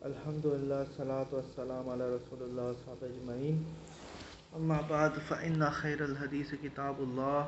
अल्हम्दुलिल्लाह सलातु वस्सलाम अला रसूलिल्लाह सहाबा अजमईन अम्मा बाद फ़इन्ना खैरल हदीस किताबुल्लाह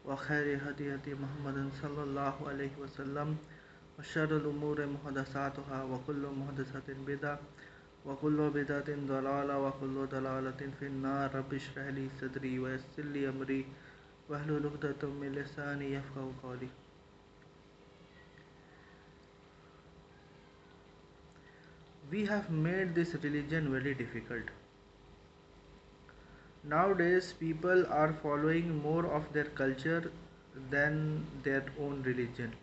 व खैर हदी हदी मुहम्मदिन सल्लल्लाहु अलैहि वसल्लम व शर्रुल उमूरि मुहदसातुहा व कुल्लु मुहदसतिन बिदअ व कुल्लु बिदअतिन दलाला व कुल्लु दलालतिन फिन्नार रब्बि इश्रह ली सदरी व यस्सिर ली अमरी वहलुल उक़दतम मिन लिसानी यफ़क़हू क़ौली। We have made this religion very difficult. Nowadays, people are following more of their culture than their own religion.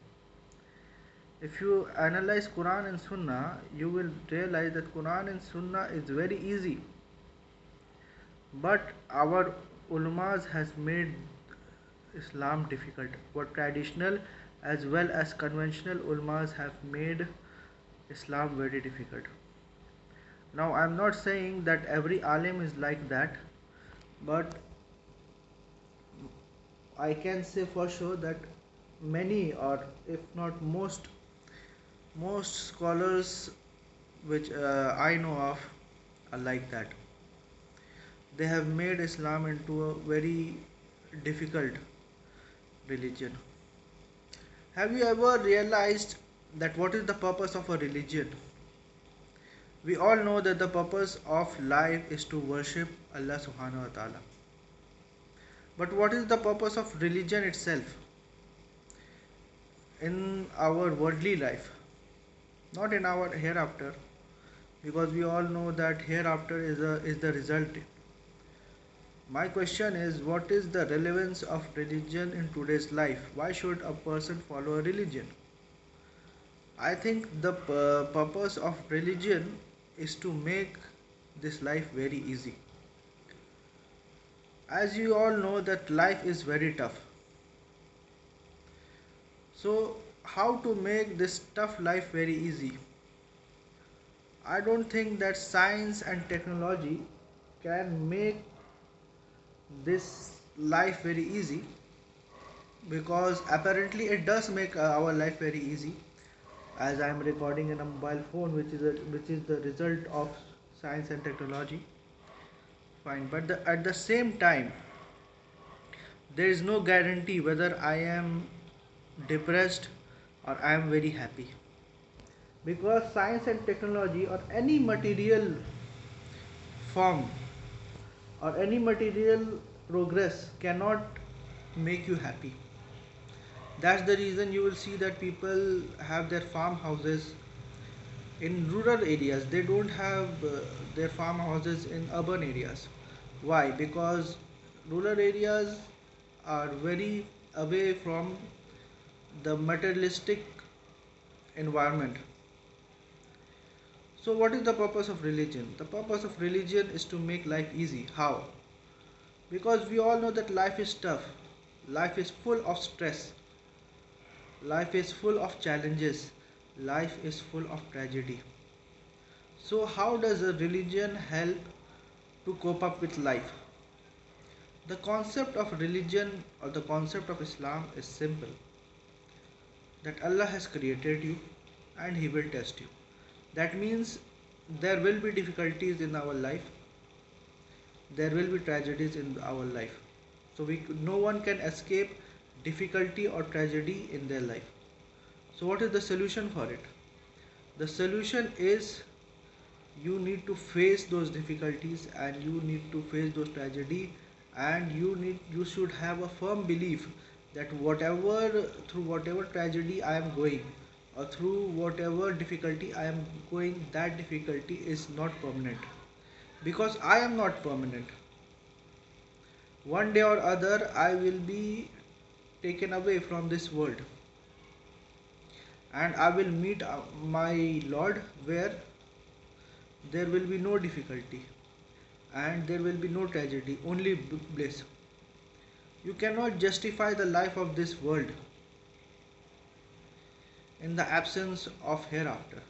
If you analyze Quran and Sunnah, you will realize that Quran and Sunnah is very easy. But our ulamas has made Islam difficult. Our traditional as well as conventional ulamas have made Islam very difficult. Now, I am not saying that every alim is like that, but I can say for sure that many, or if not most scholars which I know of are like that. They have made Islam into a very difficult religion. Have you ever realized that what is the purpose of a religion? We all know that the purpose of life is to worship Allah subhanahu wa ta'ala. But what is the purpose of religion itself in our worldly life? Not in our hereafter, because we all know that hereafter is the result. My question is, what is the relevance of religion in today's life? Why should a person follow a religion? I think the purpose of religion is to make this life very easy. As you all know that life is very tough. So how to make this tough life very easy? I don't think that science and technology can make this life very easy, because apparently it does make our life very easy, as I am recording in a mobile phone, which is the result of science and technology. Fine, but at the same time, there is no guarantee whether I am depressed or I am very happy, because science and technology or any material form or any material progress cannot make you happy. That's the reason you will see that people have their farmhouses in rural areas. They don't have their farmhouses in urban areas. Why? Because rural areas are very away from the materialistic environment. So, what is the purpose of religion? The purpose of religion is to make life easy. How? Because we all know that life is tough, life is full of stress, life is full of challenges, life is full of tragedy. So, how does a religion help to cope up with life? The concept of religion or the concept of Islam is simple, that Allah has created you and He will test you. That means there will be difficulties in our life, there will be tragedies in our life. So no one can escape difficulty or tragedy in their life. So what is the solution for it? The solution is you need to face those difficulties and you need to face those tragedy, and you should have a firm belief that through whatever tragedy I am going, or through whatever difficulty I am going, that difficulty is not permanent, because I am not permanent. One day or other I will be taken away from this world, and I will meet my Lord, where there will be no difficulty and there will be no tragedy, only bliss. You cannot justify the life of this world in the absence of hereafter.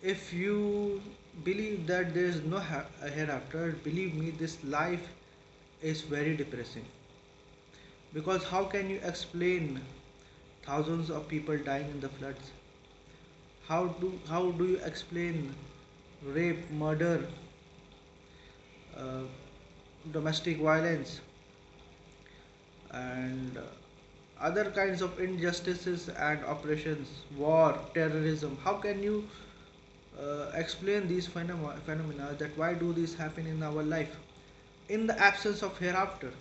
If you believe that there is no hereafter, believe me, this life is very depressing. Because how can you explain thousands of people dying in the floods? How do you explain rape, murder, uh, domestic violence, and other kinds of injustices and oppressions, war, terrorism? How can you explain these phenomena, that why do these happen in our life in the absence of hereafter?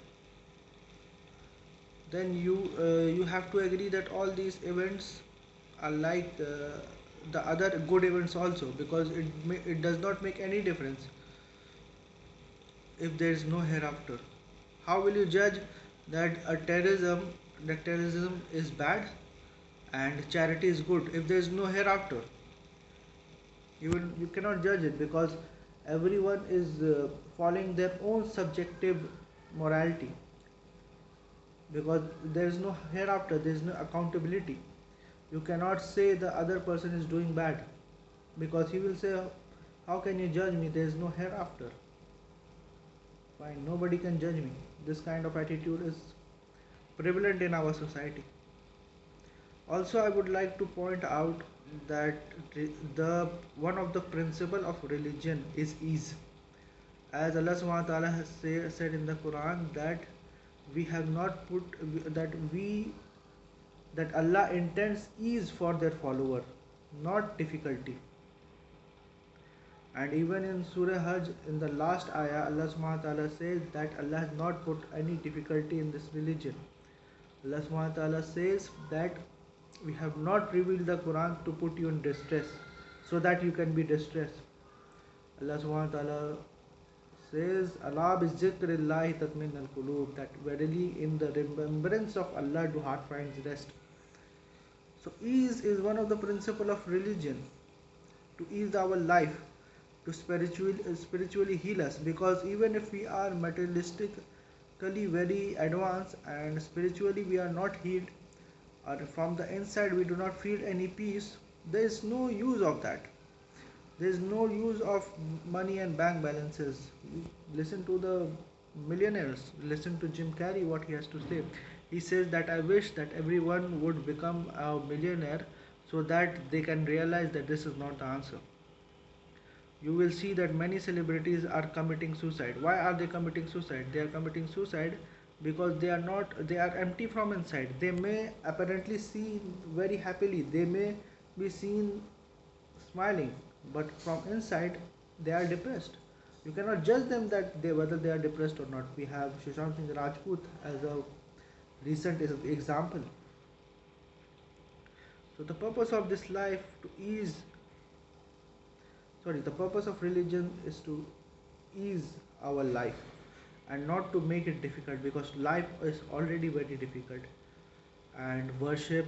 Then you have to agree that all these events are like the other good events also, because it does not make any difference if there is no hereafter. How will you judge that terrorism is bad and charity is good if there is no hereafter? You cannot judge it, because everyone is following their own subjective morality, because there is no hereafter, there is no accountability. You cannot say the other person is doing bad, because he will say, how can you judge me, there is no hereafter? Fine, nobody can judge me. This kind of attitude is prevalent in our society. Also, I would like to point out that the one of the principle of religion is ease. As Allah subhanahu wa ta'ala has said in the Quran, that we have not put that we that Allah intends ease for their follower, not difficulty. And even in Surah Hajj, in the last ayah, Allah subhanahu wa ta'ala says that Allah has not put any difficulty in this religion. Allah subhanahu wa ta'ala says that we have not revealed the Quran to put you in distress, so that you can be distressed. Allah subhanahu wa ta'ala says, Allah bi zikrillahi tatmin al qulub, that verily in the remembrance of Allah do heart finds rest. So ease is one of the principle of religion, to ease our life, to spiritually heal us, because even if we are materialistically very advanced and spiritually we are not healed, or from the inside we do not feel any peace, there is no use of that. There is no use of money and bank balances. Listen to the millionaires, listen to Jim Carrey, what he has to say. He says that I wish that everyone would become a millionaire, so that they can realize that this is not the answer. You will see that many celebrities are committing suicide. Why are they committing suicide? They are committing suicide because they are empty from inside. They may apparently see very happily, they may be seen smiling, but from inside they are depressed. You cannot judge them that whether they are depressed or not. We have Sushant Singh Rajput as a recent example. So the purpose of religion is to ease our life and not to make it difficult, because life is already very difficult, and worship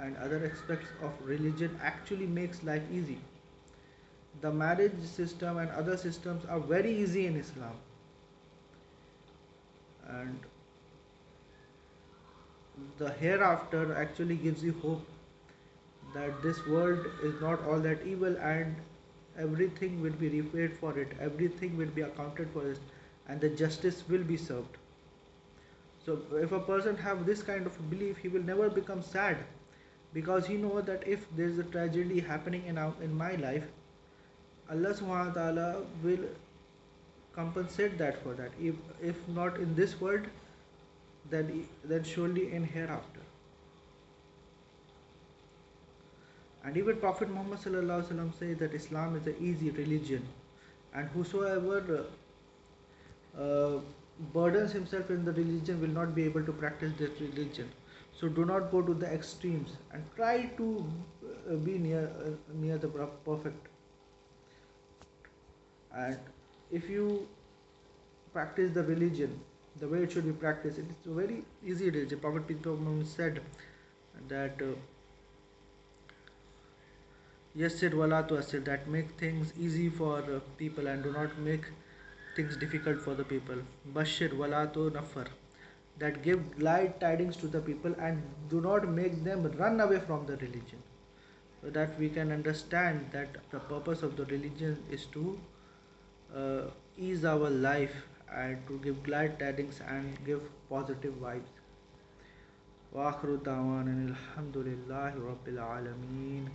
and other aspects of religion actually makes life easy. The marriage system and other systems are very easy in Islam, and the hereafter actually gives you hope that this world is not all that evil, and everything will be repaid for it, everything will be accounted for it, and the justice will be served. So if a person have this kind of belief, he will never become sad, because he knows that if there is a tragedy happening in my life, Allah subhanahu wa ta'ala will compensate that for that. If not in this world, then surely in hereafter. And even Prophet Muhammad sallallahu alaihi wasallam says that Islam is an easy religion, and whosoever uh, burdens himself in the religion will not be able to practice this religion. So do not go to the extremes, and try to be near the perfect. And if you practice the religion the way it should be practiced, it's a very easy religion. Prophet Peace be upon him said that Yassir wala tuassir, that make things easy for people and do not make things difficult for the people. Bashir wala tu nafar, that give glad tidings to the people and do not make them run away from the religion. So that we can understand that the purpose of the religion is to ease our life and to give glad tidings and give positive vibes. Wa akhiru da'wana alhamdulillahi rabbil alameen.